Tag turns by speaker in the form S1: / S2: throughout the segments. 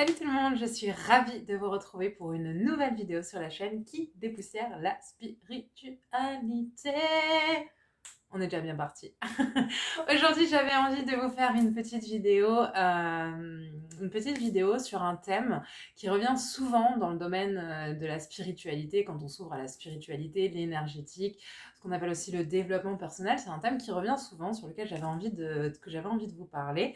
S1: Salut tout le monde, je suis ravie de vous retrouver pour une nouvelle vidéo sur la chaîne qui dépoussière la spiritualité. On est déjà bien parti. Aujourd'hui, j'avais envie de vous faire une petite vidéo sur un thème qui revient souvent dans le domaine de la spiritualité, quand on s'ouvre à la spiritualité, l'énergétique, ce qu'on appelle aussi le développement personnel. C'est un thème qui revient souvent, sur lequel j'avais envie de vous parler,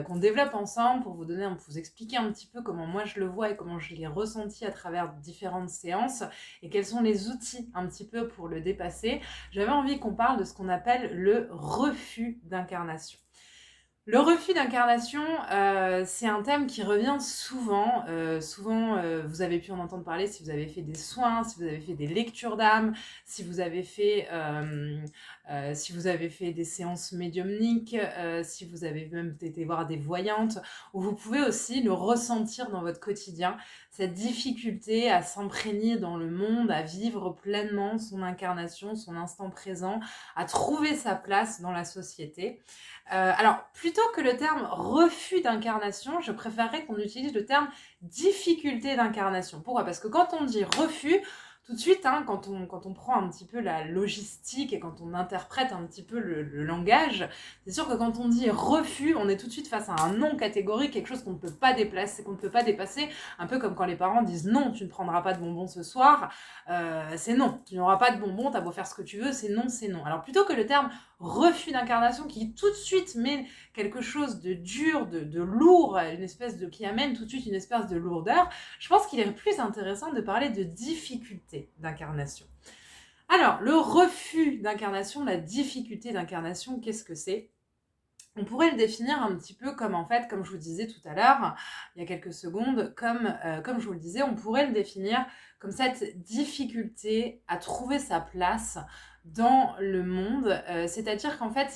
S1: qu'on développe ensemble pour vous expliquer un petit peu comment moi je le vois et comment je l'ai ressenti à travers différentes séances et quels sont les outils un petit peu pour le dépasser. J'avais envie qu'on parle de ce qu'on appelle le refus d'incarnation. Le refus d'incarnation, c'est un thème qui revient souvent. Vous avez pu en entendre parler si vous avez fait des soins, si vous avez fait des lectures d'âme, si vous avez fait des séances médiumniques, si vous avez même été voir des voyantes, ou vous pouvez aussi le ressentir dans votre quotidien, cette difficulté à s'imprégner dans le monde, à vivre pleinement son incarnation, son instant présent, à trouver sa place dans la société. Alors, plutôt que le terme refus d'incarnation, je préférerais qu'on utilise le terme difficulté d'incarnation. Pourquoi ? Parce que quand on dit refus, tout de suite, quand on prend un petit peu la logistique et quand on interprète un petit peu le langage, c'est sûr que quand on dit refus, on est tout de suite face à un non catégorique, quelque chose qu'on ne peut pas déplacer, qu'on ne peut pas dépasser, un peu comme quand les parents disent non, tu ne prendras pas de bonbons ce soir, c'est non, tu n'auras pas de bonbons, t'as beau faire ce que tu veux, c'est non, c'est non. Alors plutôt que le terme refus d'incarnation qui tout de suite met quelque chose de dur, de lourd, qui amène tout de suite une espèce de lourdeur, je pense qu'il est plus intéressant de parler de difficulté d'incarnation. Alors, le refus d'incarnation, la difficulté d'incarnation, qu'est-ce que c'est ? On pourrait le définir un petit peu comme, en fait, comme je vous disais tout à l'heure, il y a quelques secondes, comme je vous le disais, on pourrait le définir comme cette difficulté à trouver sa place dans le monde. C'est-à-dire qu'en fait,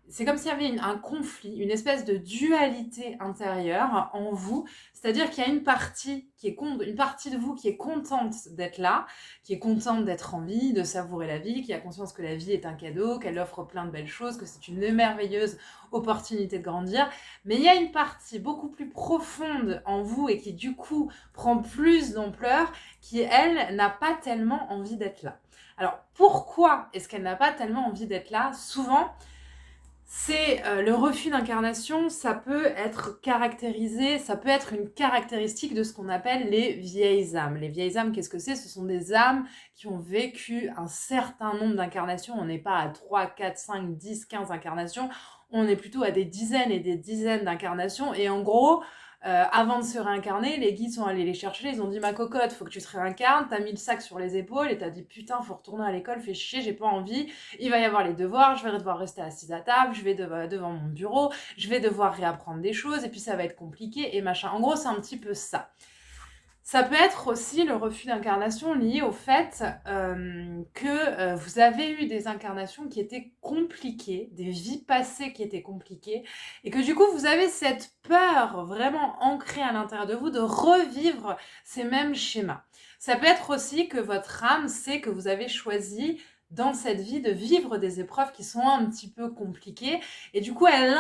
S1: c'est comme s'il y avait un conflit, une espèce de dualité intérieure en vous. C'est-à-dire qu'il y a une partie de vous qui est contente d'être là, qui est contente d'être en vie, de savourer la vie, qui a conscience que la vie est un cadeau, qu'elle offre plein de belles choses, que c'est une merveilleuse opportunité de grandir. Mais il y a une partie beaucoup plus profonde en vous et qui du coup prend plus d'ampleur, qui elle n'a pas tellement envie d'être là. Alors pourquoi est-ce qu'elle n'a pas tellement envie d'être là ? Souvent, c'est le refus d'incarnation, ça peut être une caractéristique de ce qu'on appelle les vieilles âmes. Les vieilles âmes, qu'est-ce que c'est ? Ce sont des âmes qui ont vécu un certain nombre d'incarnations. On n'est pas à 3, 4, 5, 10, 15 incarnations, on est plutôt à des dizaines et des dizaines d'incarnations. Et en gros, avant de se réincarner, les guides sont allés les chercher, ils ont dit « Ma cocotte, faut que tu te réincarnes », t'as mis le sac sur les épaules et t'as dit « Putain, faut retourner à l'école, fais chier, j'ai pas envie, il va y avoir les devoirs, je vais devoir rester assise à table, je vais devant mon bureau, je vais devoir réapprendre des choses et puis ça va être compliqué et machin ». En gros, c'est un petit peu ça. Ça peut être aussi le refus d'incarnation lié au fait que vous avez eu des incarnations qui étaient compliquées, des vies passées qui étaient compliquées, et que du coup vous avez cette peur vraiment ancrée à l'intérieur de vous de revivre ces mêmes schémas. Ça peut être aussi que votre âme sait que vous avez choisi dans cette vie de vivre des épreuves qui sont un petit peu compliquées, et du coup elle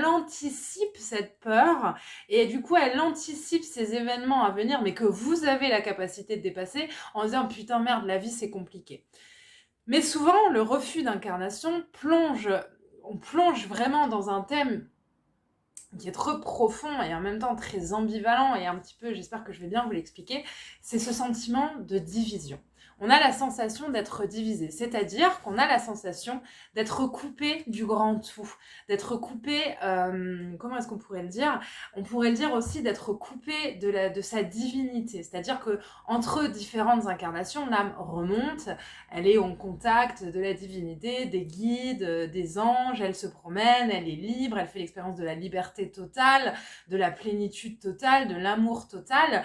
S1: anticipe cette peur, et du coup elle anticipe ces événements à venir, mais que vous avez la capacité de dépasser, en disant putain merde, la vie c'est compliqué. Mais souvent le refus d'incarnation on plonge vraiment dans un thème qui est trop profond et en même temps très ambivalent, et un petit peu, j'espère que je vais bien vous l'expliquer, c'est ce sentiment de division. On a la sensation d'être divisé, c'est-à-dire qu'on a la sensation d'être coupé du grand tout, d'être coupé, comment est-ce qu'on pourrait le dire ? On pourrait le dire aussi d'être coupé de sa divinité, c'est-à-dire que entre différentes incarnations, l'âme remonte, elle est en contact de la divinité, des guides, des anges, elle se promène, elle est libre, elle fait l'expérience de la liberté totale, de la plénitude totale, de l'amour total.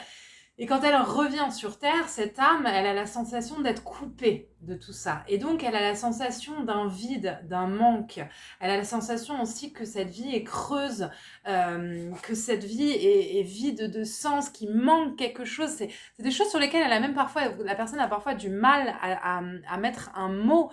S1: Et quand elle revient sur Terre, cette âme, elle a la sensation d'être coupée de tout ça. Et donc, elle a la sensation d'un vide, d'un manque. Elle a la sensation aussi que cette vie est creuse, que cette vie est vide de sens, qu'il manque quelque chose. C'est des choses sur lesquelles la personne a parfois du mal à mettre un mot.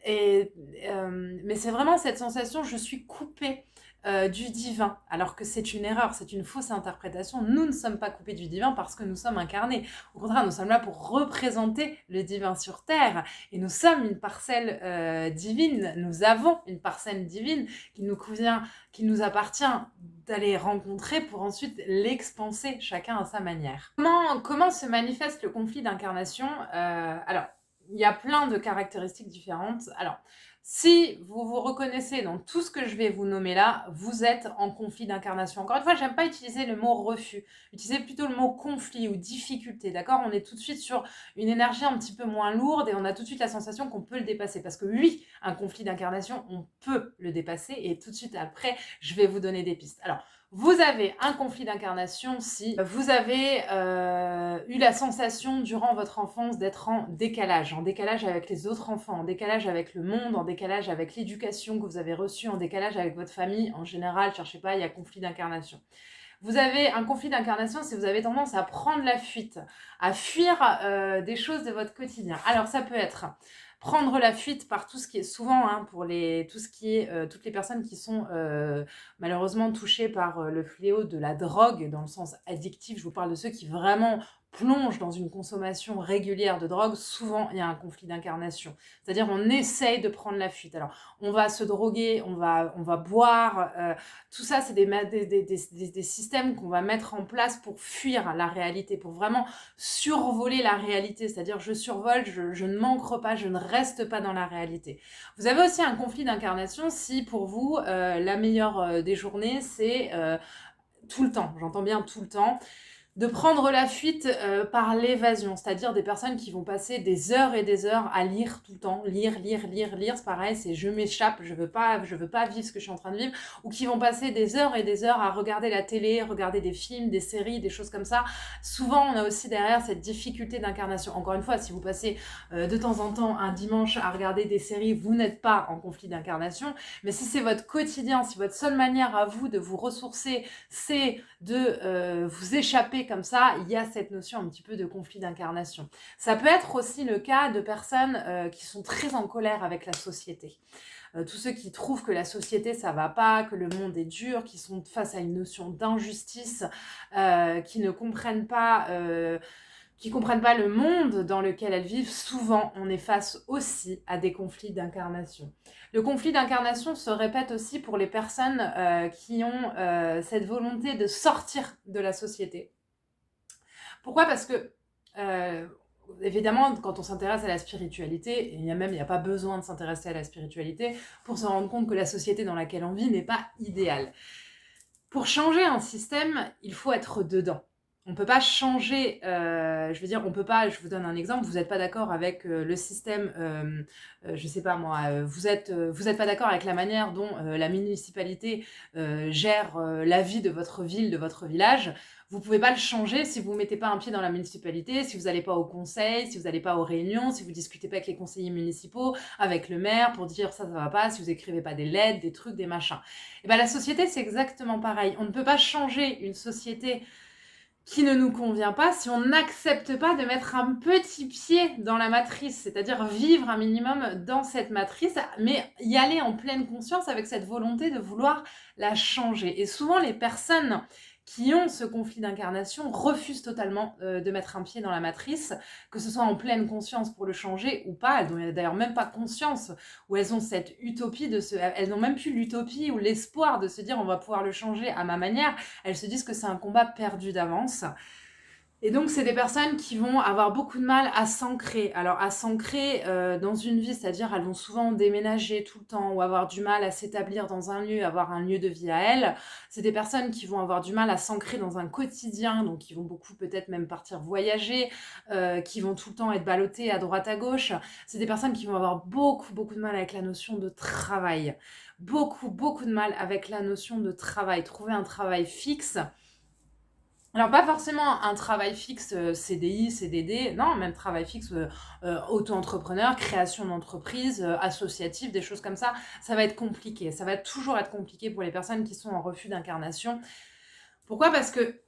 S1: Mais c'est vraiment cette sensation, je suis coupée du divin, alors que c'est une erreur, c'est une fausse interprétation. Nous ne sommes pas coupés du divin parce que nous sommes incarnés. Au contraire, nous sommes là pour représenter le divin sur Terre. Et nous sommes une parcelle divine, nous avons une parcelle divine qui nous convient, qui nous appartient d'aller rencontrer pour ensuite l'expanser chacun à sa manière. Comment se manifeste le conflit d'incarnation Alors, il y a plein de caractéristiques différentes. Alors, si vous vous reconnaissez dans tout ce que je vais vous nommer là, vous êtes en conflit d'incarnation. Encore une fois, j'aime pas utiliser le mot refus. Utilisez plutôt le mot conflit ou difficulté, d'accord? On est tout de suite sur une énergie un petit peu moins lourde et on a tout de suite la sensation qu'on peut le dépasser. Parce que oui, un conflit d'incarnation, on peut le dépasser et tout de suite après, je vais vous donner des pistes. Alors, vous avez un conflit d'incarnation si vous avez eu la sensation durant votre enfance d'être en décalage avec les autres enfants, en décalage avec le monde, en décalage avec l'éducation que vous avez reçue, en décalage avec votre famille. En général, cherchez pas, il y a conflit d'incarnation. Vous avez un conflit d'incarnation si vous avez tendance à prendre la fuite, à fuir des choses de votre quotidien. Alors ça peut être prendre la fuite par tout ce qui est souvent pour tout ce qui est toutes les personnes qui sont malheureusement touchées par le fléau de la drogue dans le sens addictif. Je vous parle de ceux qui vraiment plongent dans une consommation régulière de drogue. Souvent il y a un conflit d'incarnation, c'est-à-dire on essaye de prendre la fuite. Alors on va se droguer, on va boire, tout ça c'est des systèmes qu'on va mettre en place pour fuir la réalité, pour vraiment survoler la réalité, c'est-à-dire je survole, je ne m'ancre pas, je ne reste pas dans la réalité. Vous avez aussi un conflit d'incarnation si pour vous la meilleure des journées c'est tout le temps, j'entends bien tout le temps, de prendre la fuite par l'évasion, c'est-à-dire des personnes qui vont passer des heures et des heures à lire tout le temps, lire, c'est pareil, c'est je m'échappe, je veux pas vivre ce que je suis en train de vivre, ou qui vont passer des heures et des heures à regarder la télé, regarder des films, des séries, des choses comme ça. Souvent, on a aussi derrière cette difficulté d'incarnation. Encore une fois, si vous passez de temps en temps un dimanche à regarder des séries, vous n'êtes pas en conflit d'incarnation, mais si c'est votre quotidien, si votre seule manière à vous de vous ressourcer, c'est de vous échapper comme ça, il y a cette notion un petit peu de conflit d'incarnation. Ça peut être aussi le cas de personnes qui sont très en colère avec la société. Tous ceux qui trouvent que la société ça va pas, que le monde est dur, qui sont face à une notion d'injustice, qui ne comprennent pas le monde dans lequel elles vivent, souvent on est face aussi à des conflits d'incarnation. Le conflit d'incarnation se répète aussi pour les personnes qui ont cette volonté de sortir de la société. Pourquoi ? Parce que évidemment, quand on s'intéresse à la spiritualité, il n'y a pas besoin de s'intéresser à la spiritualité pour se rendre compte que la société dans laquelle on vit n'est pas idéale. Pour changer un système, il faut être dedans. On ne peut pas changer, on peut pas, je vous donne un exemple, vous n'êtes pas d'accord avec le système, je sais pas moi, vous êtes pas d'accord avec la manière dont la municipalité gère la vie de votre ville, de votre village. Vous pouvez pas le changer si vous mettez pas un pied dans la municipalité, si vous n'allez pas au conseil, si vous n'allez pas aux réunions, si vous discutez pas avec les conseillers municipaux, avec le maire pour dire ça va pas, si vous écrivez pas des lettres, des trucs, des machins. Et ben la société c'est exactement pareil. On ne peut pas changer une société qui ne nous convient pas si on n'accepte pas de mettre un petit pied dans la matrice, c'est-à-dire vivre un minimum dans cette matrice, mais y aller en pleine conscience avec cette volonté de vouloir la changer. Et souvent, les personnes qui ont ce conflit d'incarnation refusent totalement de mettre un pied dans la matrice, que ce soit en pleine conscience pour le changer ou pas. Elles n'ont d'ailleurs même pas conscience, ou elles ont cette utopie elles n'ont même plus l'utopie ou l'espoir de se dire on va pouvoir le changer à ma manière. Elles se disent que c'est un combat perdu d'avance. Et donc, c'est des personnes qui vont avoir beaucoup de mal à s'ancrer. Alors, à s'ancrer dans une vie, c'est-à-dire elles vont souvent déménager tout le temps ou avoir du mal à s'établir dans un lieu, avoir un lieu de vie à elles. C'est des personnes qui vont avoir du mal à s'ancrer dans un quotidien, donc qui vont beaucoup peut-être même partir voyager, qui vont tout le temps être ballottées à droite à gauche. C'est des personnes qui vont avoir beaucoup, beaucoup de mal avec la notion de travail. Beaucoup, beaucoup de mal avec la notion de travail. Trouver un travail fixe. Alors, pas forcément un travail fixe CDI, CDD, non, même travail fixe auto-entrepreneur, création d'entreprise, associative, des choses comme ça, ça va être compliqué. Ça va toujours être compliqué pour les personnes qui sont en refus d'incarnation. Pourquoi ? Parce que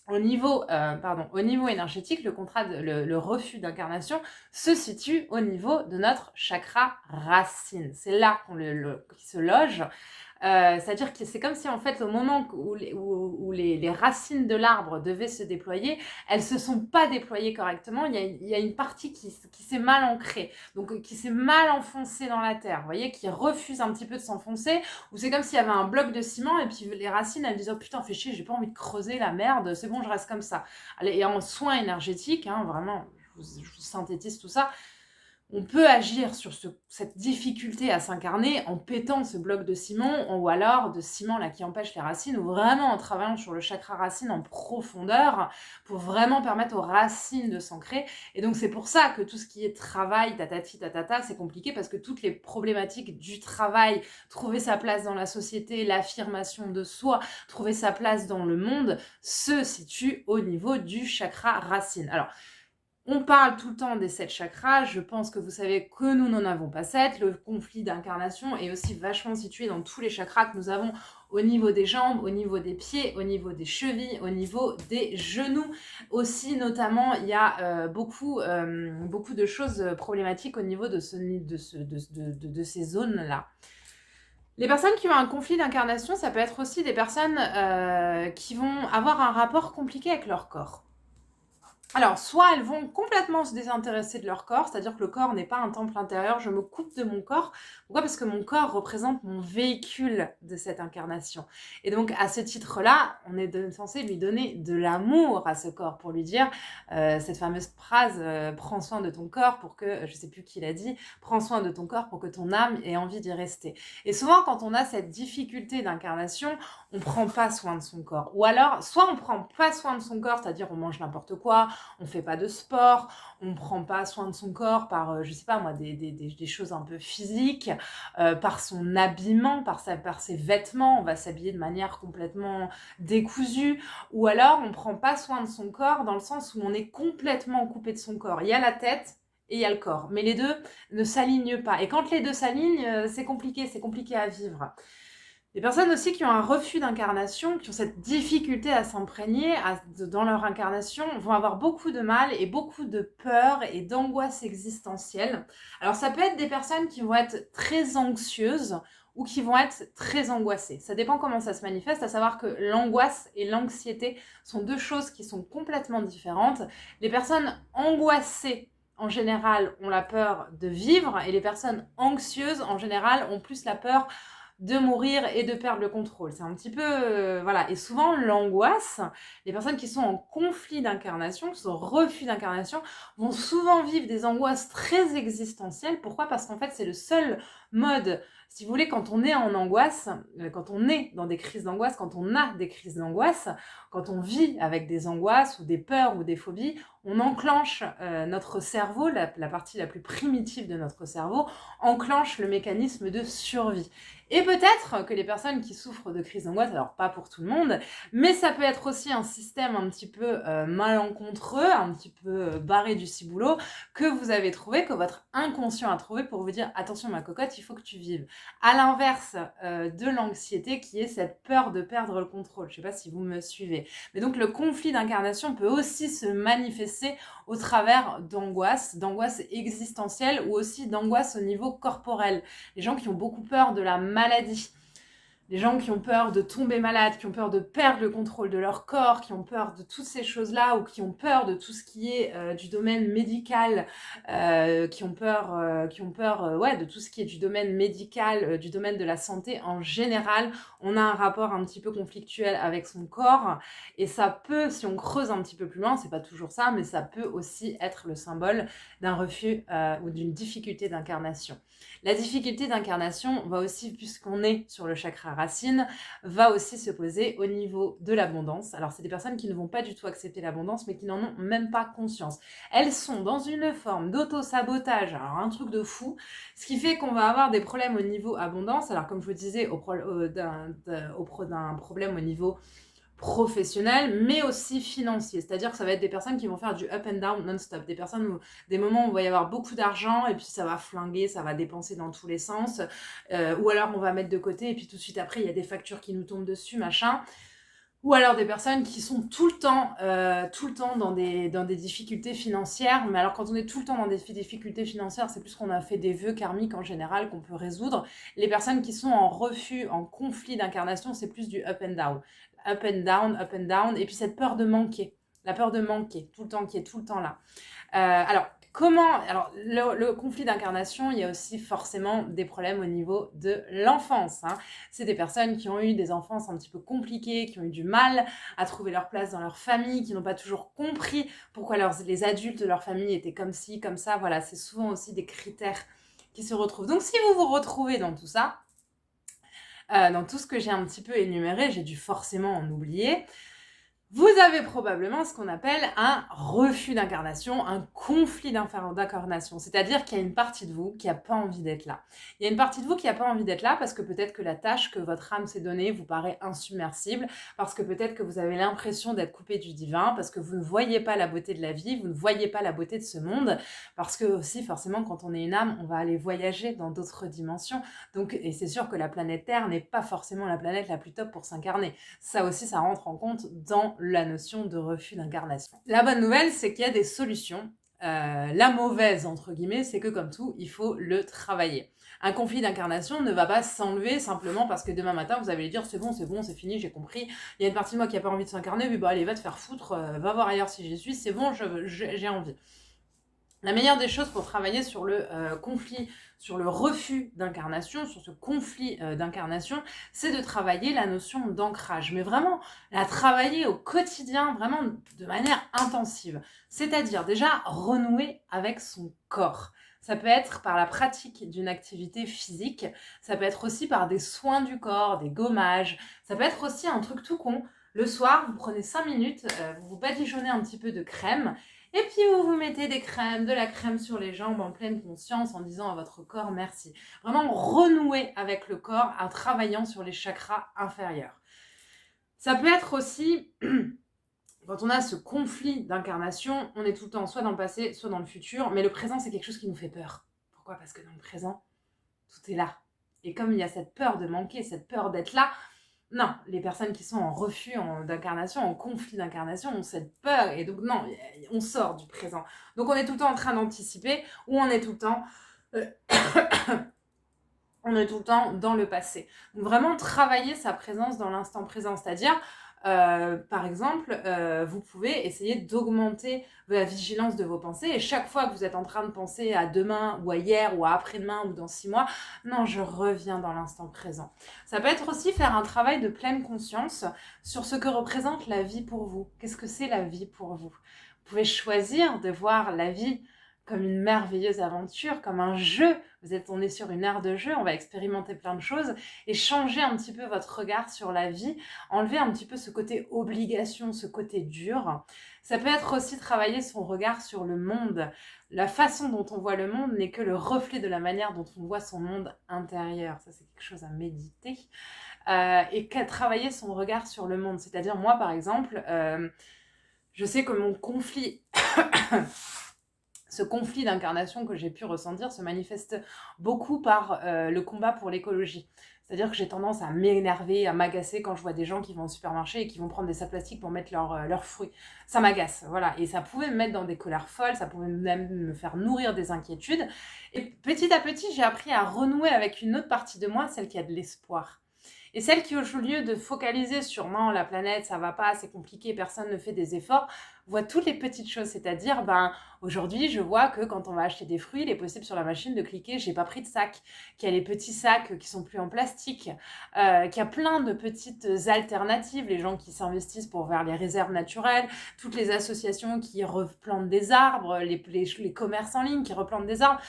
S1: au niveau énergétique, le refus d'incarnation se situe au niveau de notre chakra racine. C'est là qu'il se loge. C'est-à-dire que c'est comme si en fait au moment où les racines de l'arbre devaient se déployer, elles se sont pas déployées correctement. Il y a une partie qui s'est mal ancrée, donc qui s'est mal enfoncée dans la terre, vous voyez, qui refuse un petit peu de s'enfoncer, ou c'est comme s'il y avait un bloc de ciment et puis les racines elles disent oh putain fais chier, j'ai pas envie de creuser la merde, c'est bon je reste comme ça. Allez, et en soins énergétiques, hein, vraiment, je vous synthétise tout ça. On peut agir sur cette difficulté à s'incarner en pétant ce bloc de ciment ou alors de ciment là qui empêche les racines, ou vraiment en travaillant sur le chakra racine en profondeur pour vraiment permettre aux racines de s'ancrer. Et donc c'est pour ça que tout ce qui est travail, tatati tatata, c'est compliqué parce que toutes les problématiques du travail, trouver sa place dans la société, l'affirmation de soi, trouver sa place dans le monde, se situent au niveau du chakra racine. Alors, on parle tout le temps des 7 chakras, je pense que vous savez que nous n'en avons pas 7. Le conflit d'incarnation est aussi vachement situé dans tous les chakras que nous avons au niveau des jambes, au niveau des pieds, au niveau des chevilles, au niveau des genoux. Aussi, notamment, il y a beaucoup de choses problématiques au niveau de ces zones-là. Les personnes qui ont un conflit d'incarnation, ça peut être aussi des personnes qui vont avoir un rapport compliqué avec leur corps. Alors, soit elles vont complètement se désintéresser de leur corps, c'est-à-dire que le corps n'est pas un temple intérieur, je me coupe de mon corps. Pourquoi ? Parce que mon corps représente mon véhicule de cette incarnation. Et donc, à ce titre-là, on est censé lui donner de l'amour à ce corps, pour lui dire cette fameuse phrase « prends soin de ton corps pour que… » je ne sais plus qui l'a dit, « prends soin de ton corps pour que ton âme ait envie d'y rester ». Et souvent, quand on a cette difficulté d'incarnation, on ne prend pas soin de son corps. Ou alors, soit on ne prend pas soin de son corps, c'est-à-dire on mange n'importe quoi, on fait pas de sport, on prend pas soin de son corps par, je sais pas moi, des choses un peu physiques, par son habillement, par ses vêtements, on va s'habiller de manière complètement décousue, ou alors on prend pas soin de son corps dans le sens où on est complètement coupé de son corps. Il y a la tête et il y a le corps, mais les deux ne s'alignent pas. Et quand les deux s'alignent, c'est compliqué à vivre. Les personnes aussi qui ont un refus d'incarnation, qui ont cette difficulté à s'imprégner dans leur incarnation, vont avoir beaucoup de mal et beaucoup de peur et d'angoisse existentielle. Alors ça peut être des personnes qui vont être très anxieuses ou qui vont être très angoissées. Ça dépend comment ça se manifeste, à savoir que l'angoisse et l'anxiété sont deux choses qui sont complètement différentes. Les personnes angoissées, en général, ont la peur de vivre, et les personnes anxieuses, en général, ont plus la peur de mourir et de perdre le contrôle. C'est un petit peu… voilà. Et souvent, l'angoisse, les personnes qui sont en conflit d'incarnation, qui sont en refus d'incarnation, vont souvent vivre des angoisses très existentielles. Pourquoi ? Parce qu'en fait, c'est le seul mode… Si vous voulez, quand on est en angoisse, quand on est dans des crises d'angoisse, quand on a des crises d'angoisse, quand on vit avec des angoisses ou des peurs ou des phobies, on enclenche notre cerveau, la partie la plus primitive de notre cerveau, enclenche le mécanisme de survie. Et peut-être que les personnes qui souffrent de crises d'angoisse, alors pas pour tout le monde, mais ça peut être aussi un système un petit peu malencontreux, un petit peu barré du ciboulot, que vous avez trouvé, que votre inconscient a trouvé pour vous dire « Attention ma cocotte, il faut que tu vives ». À l'inverse de l'anxiété qui est cette peur de perdre le contrôle. Je ne sais pas si vous me suivez. Mais donc le conflit d'incarnation peut aussi se manifester au travers d'angoisse existentielle ou aussi d'angoisse au niveau corporel. Les gens qui ont beaucoup peur de la maladie, les gens qui ont peur de tomber malade, qui ont peur de perdre le contrôle de leur corps, qui ont peur de toutes ces choses-là, ou qui ont peur de tout ce qui est du domaine médical, qui ont peur de tout ce qui est du domaine médical, du domaine de la santé en général. On a un rapport un petit peu conflictuel avec son corps, et ça peut, si on creuse un petit peu plus loin, c'est pas toujours ça, mais ça peut aussi être le symbole d'un refus ou d'une difficulté d'incarnation. La difficulté d'incarnation va aussi, puisqu'on est sur le chakra racine, va aussi se poser au niveau de l'abondance. Alors, c'est des personnes qui ne vont pas du tout accepter l'abondance, mais qui n'en ont même pas conscience. Elles sont dans une forme d'auto-sabotage, alors un truc de fou, ce qui fait qu'on va avoir des problèmes au niveau abondance. Alors, comme je vous disais, d'un problème au niveau professionnel, mais aussi financier. C'est-à-dire que ça va être des personnes qui vont faire du up and down non-stop. Des moments où il va y avoir beaucoup d'argent et puis ça va flinguer, ça va dépenser dans tous les sens. Ou alors on va mettre de côté et puis tout de suite après, il y a des factures qui nous tombent dessus, machin. Ou alors des personnes qui sont tout le temps dans des difficultés financières. Mais alors quand on est tout le temps dans des difficultés financières, c'est plus qu'on a fait des vœux karmiques en général qu'on peut résoudre. Les personnes qui sont en refus, en conflit d'incarnation, c'est plus du up and down. Up and down, up and down. Et puis cette peur de manquer. La peur de manquer, tout le temps, qui est tout le temps là. Alors, le conflit d'incarnation, il y a aussi forcément des problèmes au niveau de l'enfance. Hein. C'est des personnes qui ont eu des enfances un petit peu compliquées, qui ont eu du mal à trouver leur place dans leur famille, qui n'ont pas toujours compris pourquoi les adultes de leur famille étaient comme ci, comme ça. Voilà, c'est souvent aussi des critères qui se retrouvent. Donc, si vous vous retrouvez dans tout ça, dans tout ce que j'ai un petit peu énuméré, j'ai dû forcément en oublier. Vous avez probablement ce qu'on appelle un refus d'incarnation, un conflit d'incarnation. C'est-à-dire qu'il y a une partie de vous qui n'a pas envie d'être là. Il y a une partie de vous qui n'a pas envie d'être là parce que peut-être que la tâche que votre âme s'est donnée vous paraît insubmersible, parce que peut-être que vous avez l'impression d'être coupé du divin, parce que vous ne voyez pas la beauté de la vie, vous ne voyez pas la beauté de ce monde, parce que aussi forcément quand on est une âme, on va aller voyager dans d'autres dimensions. Donc, et c'est sûr que la planète Terre n'est pas forcément la planète la plus top pour s'incarner. Ça aussi, ça rentre en compte dans la notion de refus d'incarnation. La bonne nouvelle, c'est qu'il y a des solutions. La mauvaise, entre guillemets, c'est que comme tout, il faut le travailler. Un conflit d'incarnation ne va pas s'enlever simplement parce que demain matin, vous allez dire c'est bon, c'est fini, j'ai compris. Il y a une partie de moi qui n'a pas envie de s'incarner, mais bah allez, va te faire foutre, va voir ailleurs si j'y suis, c'est bon, j'ai envie. La meilleure des choses pour travailler sur le conflit, sur le refus d'incarnation, sur ce conflit d'incarnation, c'est de travailler la notion d'ancrage. Mais vraiment, la travailler au quotidien, vraiment de manière intensive. C'est-à-dire déjà renouer avec son corps. Ça peut être par la pratique d'une activité physique, ça peut être aussi par des soins du corps, des gommages, ça peut être aussi un truc tout con. Le soir, vous prenez 5 minutes, vous vous badigeonnez un petit peu de crème, et puis vous vous mettez de la crème sur les jambes en pleine conscience en disant à votre corps merci. Vraiment renouer avec le corps en travaillant sur les chakras inférieurs. Ça peut être aussi, quand on a ce conflit d'incarnation, on est tout le temps soit dans le passé, soit dans le futur, mais le présent c'est quelque chose qui nous fait peur. Pourquoi ? Parce que dans le présent, tout est là. Et comme il y a cette peur de manquer, cette peur d'être là, non, les personnes qui sont en refus d'incarnation, en conflit d'incarnation, ont cette peur. Et donc, non, on sort du présent. Donc, on est tout le temps en train d'anticiper ou on est tout le temps... on est tout le temps dans le passé. Donc, vraiment travailler sa présence dans l'instant présent. C'est-à-dire, par exemple, vous pouvez essayer d'augmenter la vigilance de vos pensées et chaque fois que vous êtes en train de penser à demain ou à hier ou à après-demain ou dans 6 mois, non, je reviens dans l'instant présent. Ça peut être aussi faire un travail de pleine conscience sur ce que représente la vie pour vous. Qu'est-ce que c'est la vie pour vous ? Vous pouvez choisir de voir la vie comme une merveilleuse aventure, comme un jeu. On est sur une aire de jeu, on va expérimenter plein de choses et changer un petit peu votre regard sur la vie, enlever un petit peu ce côté obligation, ce côté dur. Ça peut être aussi travailler son regard sur le monde. La façon dont on voit le monde n'est que le reflet de la manière dont on voit son monde intérieur. Ça, c'est quelque chose à méditer. Et travailler son regard sur le monde. C'est-à-dire, moi, par exemple, je sais que mon conflit... Ce conflit d'incarnation que j'ai pu ressentir se manifeste beaucoup par le combat pour l'écologie. C'est-à-dire que j'ai tendance à m'énerver, à m'agacer quand je vois des gens qui vont au supermarché et qui vont prendre des sacs plastiques pour mettre leurs fruits. Ça m'agace, voilà. Et ça pouvait me mettre dans des colères folles, ça pouvait même me faire nourrir des inquiétudes. Et petit à petit, j'ai appris à renouer avec une autre partie de moi, celle qui a de l'espoir. Et celle qui, au lieu de focaliser sur non, la planète, ça va pas, c'est compliqué, personne ne fait des efforts, voit toutes les petites choses. C'est-à-dire, aujourd'hui, je vois que quand on va acheter des fruits, il est possible sur la machine de cliquer j'ai pas pris de sac, qu'il y a les petits sacs qui sont plus en plastique, qu'il y a plein de petites alternatives, les gens qui s'investissent pour vers les réserves naturelles, toutes les associations qui replantent des arbres, les commerces en ligne qui replantent des arbres,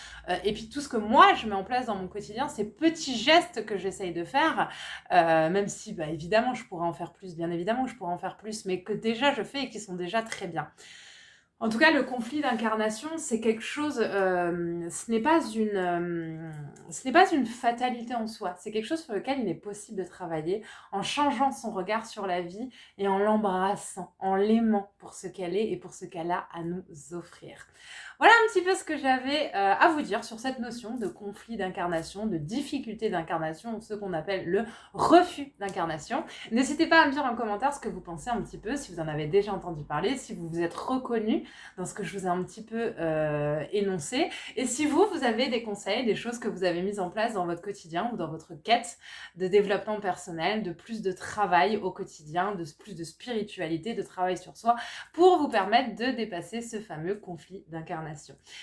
S1: et puis tout ce que moi je mets en place dans mon quotidien, ces petits gestes que j'essaye de faire, même si évidemment je pourrais en faire plus, bien évidemment que je pourrais en faire plus, mais que déjà je fais et qui sont déjà très bien. En tout cas, le conflit d'incarnation, c'est quelque chose, ce n'est pas une fatalité en soi, c'est quelque chose sur lequel il est possible de travailler en changeant son regard sur la vie et en l'embrassant, en l'aimant pour ce qu'elle est et pour ce qu'elle a à nous offrir. Voilà un petit peu ce que j'avais à vous dire sur cette notion de conflit d'incarnation, de difficulté d'incarnation, ou ce qu'on appelle le refus d'incarnation. N'hésitez pas à me dire en commentaire ce que vous pensez un petit peu, si vous en avez déjà entendu parler, si vous vous êtes reconnu dans ce que je vous ai un petit peu énoncé, et si vous avez des conseils, des choses que vous avez mises en place dans votre quotidien ou dans votre quête de développement personnel, de plus de travail au quotidien, de plus de spiritualité, de travail sur soi, pour vous permettre de dépasser ce fameux conflit d'incarnation.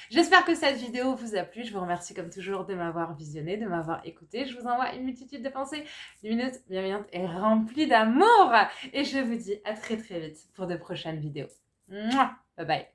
S1: J'espère que cette vidéo vous a plu. Je vous remercie comme toujours de m'avoir visionné, de m'avoir écouté. Je vous envoie une multitude de pensées lumineuses, bienveillantes et remplies d'amour. Et je vous dis à très très vite pour de prochaines vidéos. Mouah, bye bye.